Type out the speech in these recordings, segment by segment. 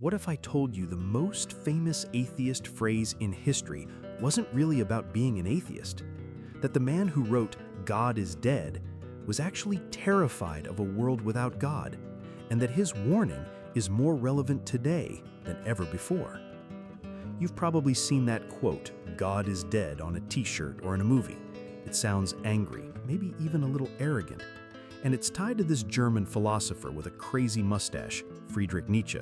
What if I told you the most famous atheist phrase in history wasn't really about being an atheist? That the man who wrote, "God is dead," was actually terrified of a world without God, and that his warning is more relevant today than ever before. You've probably seen that quote, "God is dead," on a t-shirt or in a movie. It sounds angry, maybe even a little arrogant, and it's tied to this German philosopher with a crazy mustache, Friedrich Nietzsche.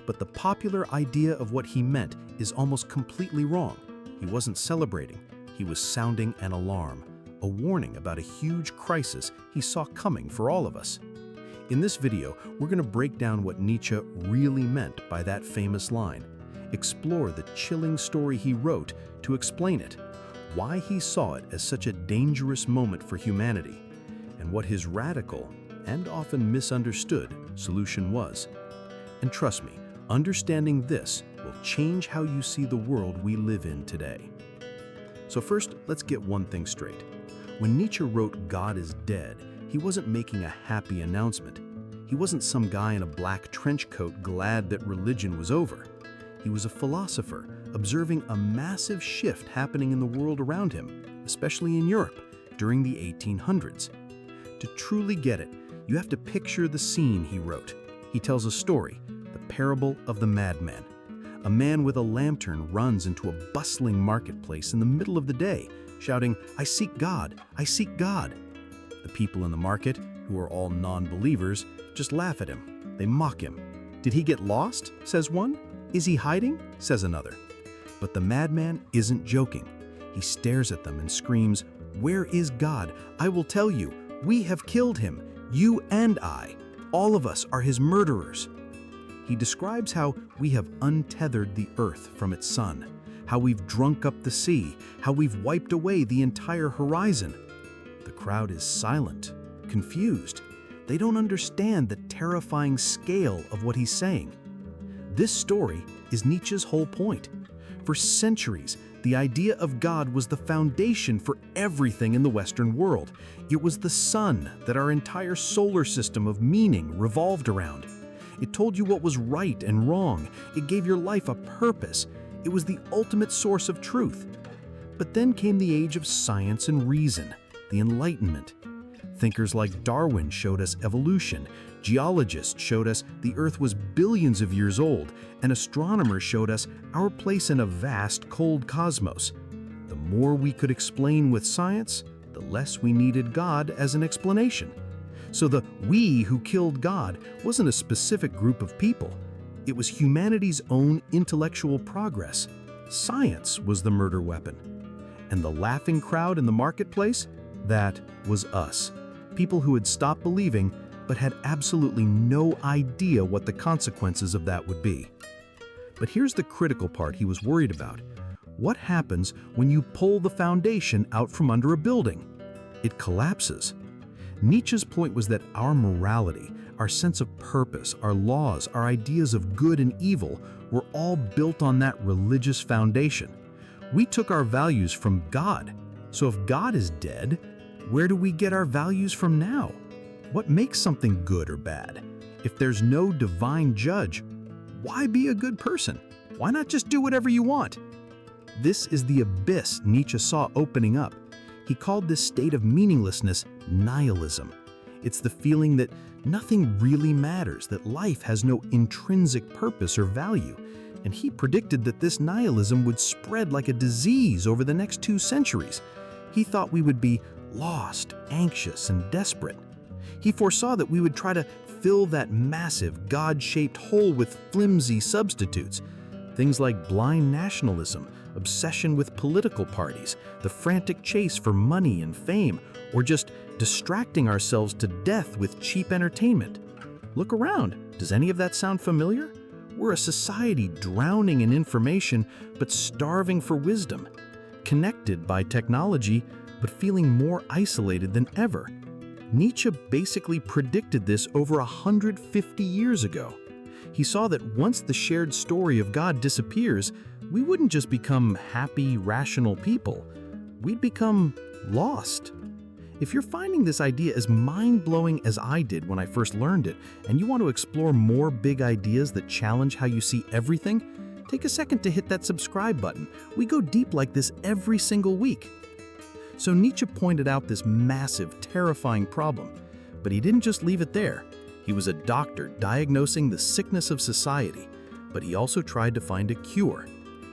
But the popular idea of what he meant is almost completely wrong. He wasn't celebrating, he was sounding an alarm, a warning about a huge crisis he saw coming for all of us. In this video, we're going to break down what Nietzsche really meant by that famous line, explore the chilling story he wrote to explain it, why he saw it as such a dangerous moment for humanity, and what his radical, and often misunderstood, solution was. And trust me, understanding this will change how you see the world we live in today. So first, let's get one thing straight. When Nietzsche wrote "God is dead," he wasn't making a happy announcement. He wasn't some guy in a black trench coat glad that religion was over. He was a philosopher observing a massive shift happening in the world around him, especially in Europe, during the 1800s. To truly get it, you have to picture the scene he wrote. He tells a story, the parable of the Madman. A man with a lantern runs into a bustling marketplace in the middle of the day, shouting, "I seek God, I seek God." The people in the market, who are all non-believers, just laugh at him. They mock him. "Did he get lost?" says one. "Is he hiding?" says another. But the madman isn't joking. He stares at them and screams, "Where is God? I will tell you. We have killed him, you and I. All of us are his murderers." He describes how we have untethered the earth from its sun, how we've drunk up the sea, how we've wiped away the entire horizon. The crowd is silent, confused. They don't understand the terrifying scale of what he's saying. This story is Nietzsche's whole point. For centuries, the idea of God was the foundation for everything in the Western world. It was the sun that our entire solar system of meaning revolved around. It told you what was right and wrong. It gave your life a purpose. It was the ultimate source of truth. But then came the age of science and reason, the Enlightenment. Thinkers like Darwin showed us evolution, geologists showed us the Earth was billions of years old, and astronomers showed us our place in a vast, cold cosmos. The more we could explain with science, the less we needed God as an explanation. So the "we who killed God" wasn't a specific group of people. It was humanity's own intellectual progress. Science was the murder weapon. And the laughing crowd in the marketplace? That was us. People who had stopped believing, but had absolutely no idea what the consequences of that would be. But here's the critical part he was worried about. What happens when you pull the foundation out from under a building? It collapses. Nietzsche's point was that our morality, our sense of purpose, our laws, our ideas of good and evil were all built on that religious foundation. We took our values from God. So if God is dead, where do we get our values from now? What makes something good or bad? If there's no divine judge, why be a good person? Why not just do whatever you want? This is the abyss Nietzsche saw opening up. He called this state of meaninglessness nihilism. It's the feeling that nothing really matters, that life has no intrinsic purpose or value. And he predicted that this nihilism would spread like a disease over the next 2 centuries. He thought we would be lost, anxious, and desperate. He foresaw that we would try to fill that massive, God-shaped hole with flimsy substitutes. Things like blind nationalism, obsession with political parties, the frantic chase for money and fame, or just distracting ourselves to death with cheap entertainment. Look around. Does any of that sound familiar? We're a society drowning in information but starving for wisdom, connected by technology but feeling more isolated than ever. Nietzsche basically predicted this over 150 years ago. He saw that once the shared story of God disappears, we wouldn't just become happy, rational people. We'd become lost. If you're finding this idea as mind-blowing as I did when I first learned it, and you want to explore more big ideas that challenge how you see everything, take a second to hit that subscribe button. We go deep like this every single week. So Nietzsche pointed out this massive, terrifying problem, but he didn't just leave it there. He was a doctor diagnosing the sickness of society, but he also tried to find a cure.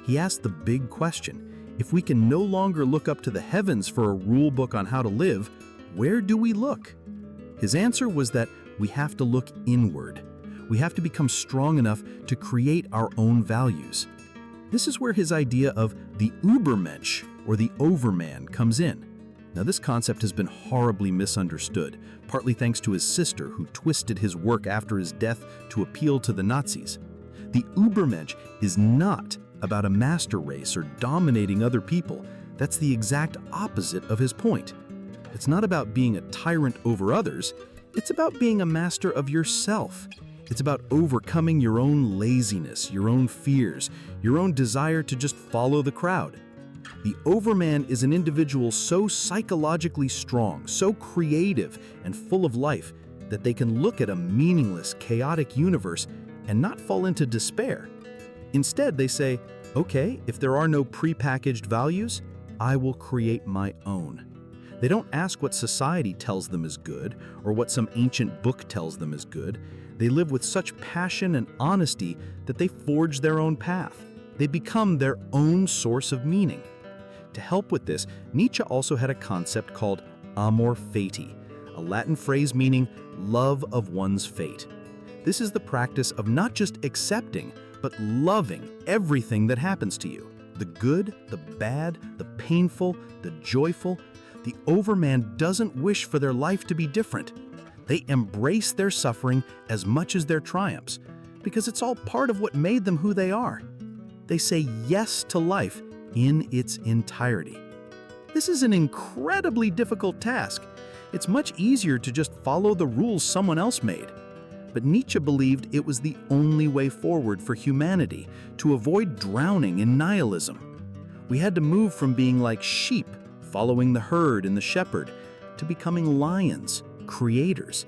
He asked the big question: if we can no longer look up to the heavens for a rule book on how to live, where do we look? His answer was that we have to look inward. We have to become strong enough to create our own values. This is where his idea of the Übermensch, or the overman, comes in. Now, this concept has been horribly misunderstood, partly thanks to his sister, who twisted his work after his death to appeal to the Nazis. The Übermensch is not about a master race or dominating other people. That's the exact opposite of his point. It's not about being a tyrant over others. It's about being a master of yourself. It's about overcoming your own laziness, your own fears, your own desire to just follow the crowd. The overman is an individual so psychologically strong, so creative and full of life that they can look at a meaningless, chaotic universe and not fall into despair. Instead, they say, okay, if there are no prepackaged values, I will create my own. They don't ask what society tells them is good or what some ancient book tells them is good. They live with such passion and honesty that they forge their own path. They become their own source of meaning. To help with this, Nietzsche also had a concept called amor fati, a Latin phrase meaning love of one's fate. This is the practice of not just accepting, but loving everything that happens to you. The good, the bad, the painful, the joyful. The overman doesn't wish for their life to be different. They embrace their suffering as much as their triumphs, because it's all part of what made them who they are. They say yes to life in its entirety. This is an incredibly difficult task. It's much easier to just follow the rules someone else made. But Nietzsche believed it was the only way forward for humanity to avoid drowning in nihilism. We had to move from being like sheep, following the herd and the shepherd, to becoming lions, creators.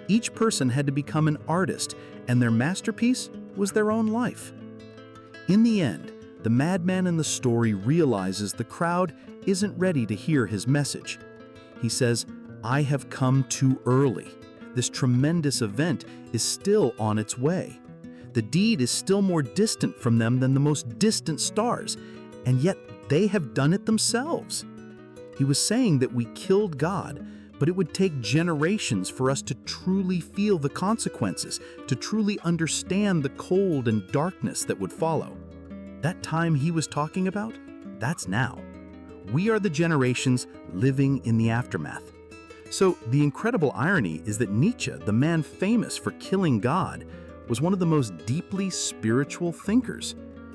Each person had to become an artist, and their masterpiece was their own life. In the end, the madman in the story realizes the crowd isn't ready to hear his message. He says, "I have come too early. This tremendous event is still on its way. The deed is still more distant from them than the most distant stars, and yet they have done it themselves." He was saying that we killed God, but it would take generations for us to truly feel the consequences, to truly understand the cold and darkness that would follow. That time he was talking about, that's now. We are the generations living in the aftermath. So the incredible irony is that Nietzsche, the man famous for killing God, was one of the most deeply spiritual thinkers.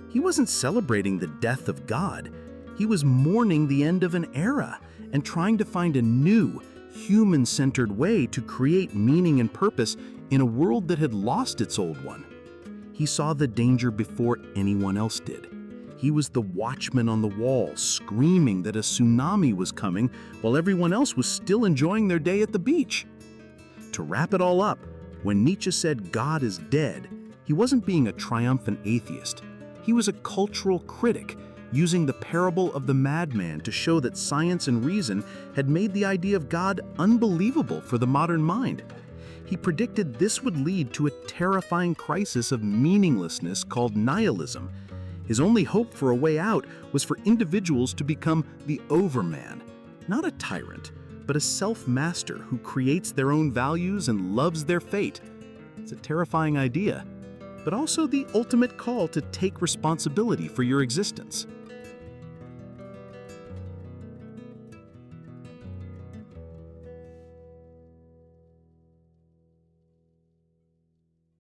He wasn't celebrating the death of God. He was mourning the end of an era and trying to find a new, human-centered way to create meaning and purpose in a world that had lost its old one. He saw the danger before anyone else did. He was the watchman on the wall, screaming that a tsunami was coming while everyone else was still enjoying their day at the beach. To wrap it all up, when Nietzsche said God is dead, he wasn't being a triumphant atheist. He was a cultural critic, using the parable of the madman to show that science and reason had made the idea of God unbelievable for the modern mind. He predicted this would lead to a terrifying crisis of meaninglessness called nihilism. His only hope for a way out was for individuals to become the overman, not a tyrant, but a self-master who creates their own values and loves their fate. It's a terrifying idea, but also the ultimate call to take responsibility for your existence.